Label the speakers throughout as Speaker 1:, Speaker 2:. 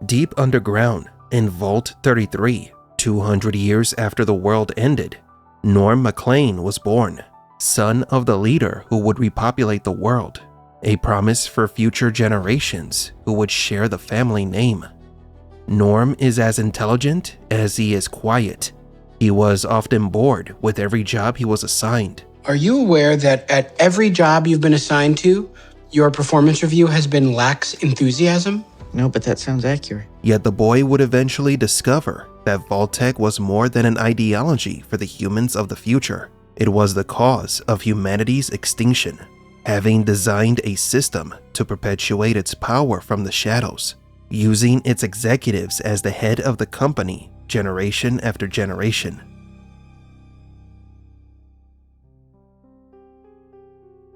Speaker 1: Deep underground, in Vault 33, 200 years after the world ended, Norm MacLean was born, son of the leader who would repopulate the world, a promise for future generations who would share the family name. Norm is as intelligent as he is quiet. He was often bored with every job he was assigned.
Speaker 2: Are you aware that at every job you've been assigned to, your performance review has been lax enthusiasm?
Speaker 3: No, but that sounds accurate.
Speaker 1: Yet the boy would eventually discover that Vault-Tec was more than an ideology for the humans of the future. It was the cause of humanity's extinction, having designed a system to perpetuate its power from the shadows, using its executives as the head of the company generation after generation.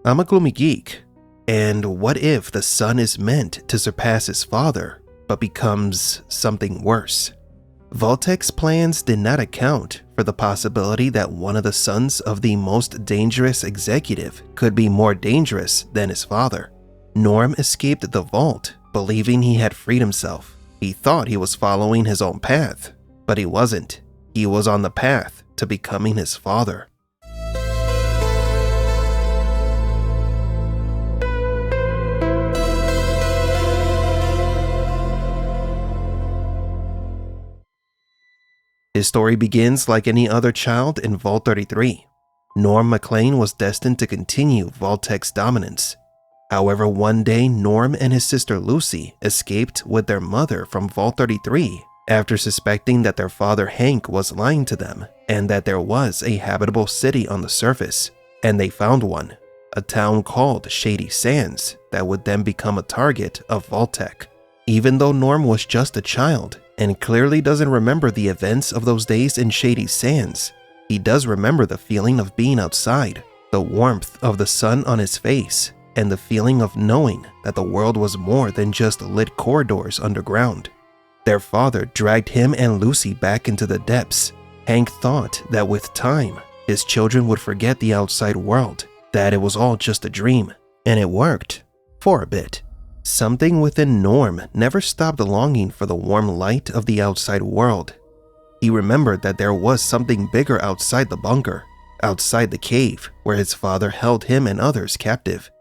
Speaker 1: I'm a GloomyGeek, and what if the son is meant to surpass his father, but becomes something worse? Vault-Tec's plans did not account for the possibility that one of the sons of the most dangerous executive could be more dangerous than his father. Norm escaped the vault, believing he had freed himself. He thought he was following his own path, but he wasn't. He was on the path to becoming his father. His story begins like any other child in Vault 33. Norm MacLean was destined to continue Vault-Tec's dominance. However, one day Norm and his sister Lucy escaped with their mother from Vault 33 after suspecting that their father Hank was lying to them and that there was a habitable city on the surface, and they found one, a town called Shady Sands that would then become a target of Vault-Tec. Even though Norm was just a child and clearly doesn't remember the events of those days in Shady Sands, he does remember the feeling of being outside, the warmth of the sun on his face, and the feeling of knowing that the world was more than just lit corridors underground. Their father dragged him and Lucy back into the depths. Hank thought that with time, his children would forget the outside world, that it was all just a dream, and it worked for a bit. Something within Norm never stopped longing for the warm light of the outside world. He remembered that there was something bigger outside the bunker, outside the cave where his father held him and others captive.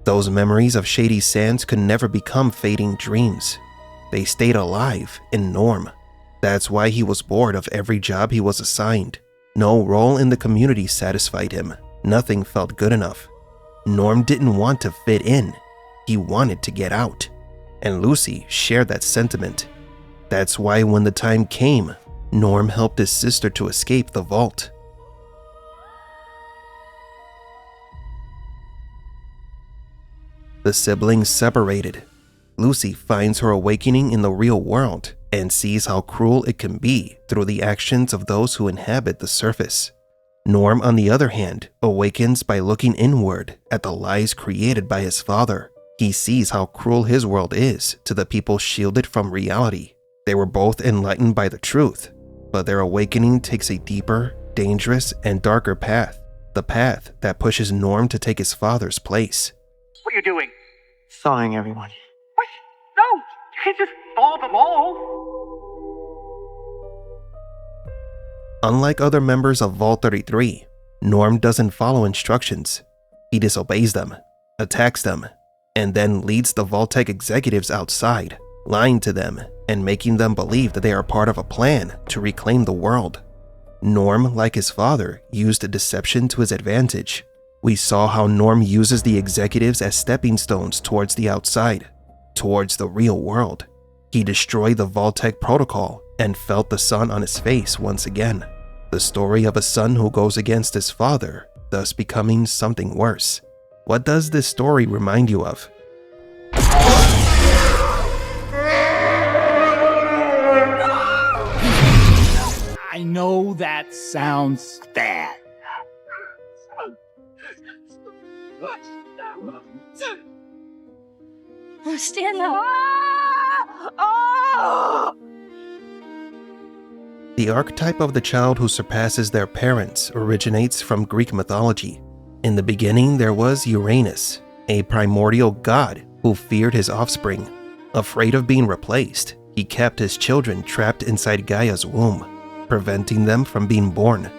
Speaker 1: Those memories of Shady Sands could never become fading dreams. They stayed alive in Norm. That's why he was bored of every job he was assigned. No role in the community satisfied him. Nothing felt good enough. Norm didn't want to fit in. He wanted to get out. And Lucy shared that sentiment. That's why when the time came, Norm helped his sister to escape the vault. The siblings separated. Lucy finds her awakening in the real world and sees how cruel it can be through the actions of those who inhabit the surface. Norm, on the other hand, awakens by looking inward at the lies created by his father. He sees how cruel his world is to the people shielded from reality. They were both enlightened by the truth, but their awakening takes a deeper, dangerous, and darker path. The path that pushes Norm to take his father's place.
Speaker 4: What are you doing?
Speaker 3: Thawing everyone.
Speaker 4: What? No! You can't just thaw them all!
Speaker 1: Unlike other members of Vault 33, Norm doesn't follow instructions. He disobeys them, attacks them, and then leads the Vault-Tec executives outside, lying to them and making them believe that they are part of a plan to reclaim the world. Norm, like his father, used deception to his advantage. We saw how Norm uses the executives as stepping stones towards the outside, towards the real world. He destroyed the Vault-Tec protocol and felt the sun on his face once again. The story of a son who goes against his father, thus becoming something worse. What does this story remind you of?
Speaker 5: I know that sounds bad.
Speaker 6: Stand up.
Speaker 1: The archetype of the child who surpasses their parents originates from Greek mythology. In the beginning, there was Uranus, a primordial god who feared his offspring. Afraid of being replaced, he kept his children trapped inside Gaia's womb, preventing them from being born.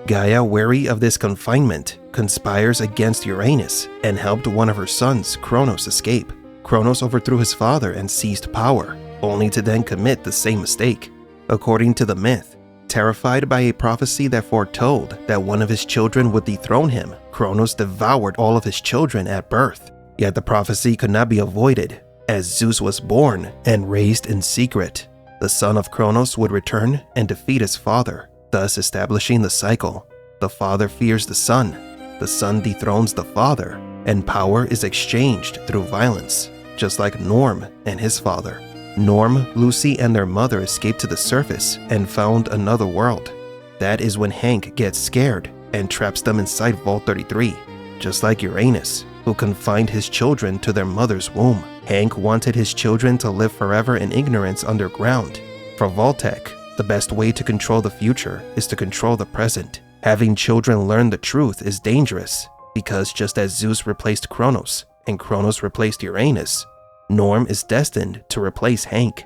Speaker 1: Gaia, wary of this confinement, conspires against Uranus and helped one of her sons, Kronos, escape. Kronos overthrew his father and seized power, only to then commit the same mistake. According to the myth, terrified by a prophecy that foretold that one of his children would dethrone him, Kronos devoured all of his children at birth. Yet the prophecy could not be avoided, as Zeus was born and raised in secret. The son of Kronos would return and defeat his father, thus establishing the cycle. The father fears the son dethrones the father, and power is exchanged through violence, just like Norm and his father. Norm, Lucy, and their mother escaped to the surface and found another world. That is when Hank gets scared and traps them inside Vault 33, just like Uranus, who confined his children to their mother's womb. Hank wanted his children to live forever in ignorance underground. For Vault-Tec, the best way to control the future is to control the present. Having children learn the truth is dangerous, because just as Zeus replaced Kronos and Kronos replaced Uranus, Norm is destined to replace Hank.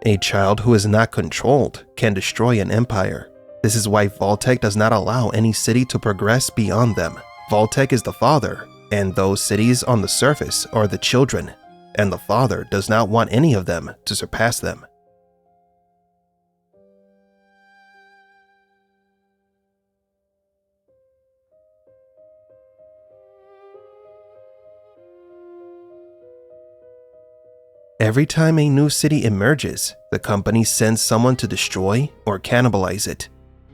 Speaker 1: A child who is not controlled can destroy an empire. This is why Vault-Tec does not allow any city to progress beyond them. Vault-Tec is the father, and those cities on the surface are the children, and the father does not want any of them to surpass them. Every time a new city emerges, the company sends someone to destroy or cannibalize it,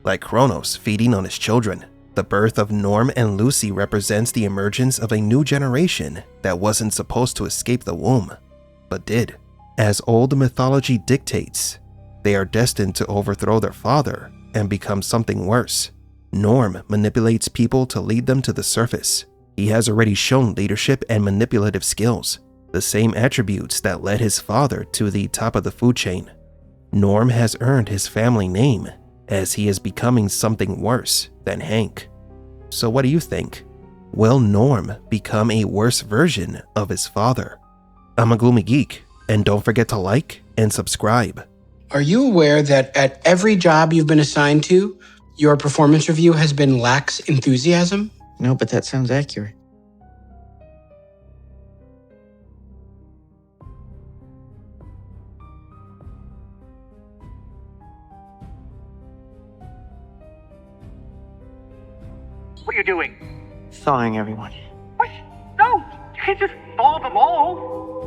Speaker 1: like Kronos feeding on his children. The birth of Norm and Lucy represents the emergence of a new generation that wasn't supposed to escape the womb, but did. As old mythology dictates, they are destined to overthrow their father and become something worse. Norm manipulates people to lead them to the surface. He has already shown leadership and manipulative skills, the same attributes that led his father to the top of the food chain. Norm has earned his family name, as he is becoming something worse than Hank. So what do you think? Will Norm become a worse version of his father? I'm a GloomyGeek, and don't forget to like and subscribe.
Speaker 2: Are you aware that at every job you've been assigned to, your performance review has been lax enthusiasm?
Speaker 3: No, but that sounds accurate.
Speaker 4: What are you doing?
Speaker 3: Thawing everyone.
Speaker 4: What? No! You can't just thaw them all!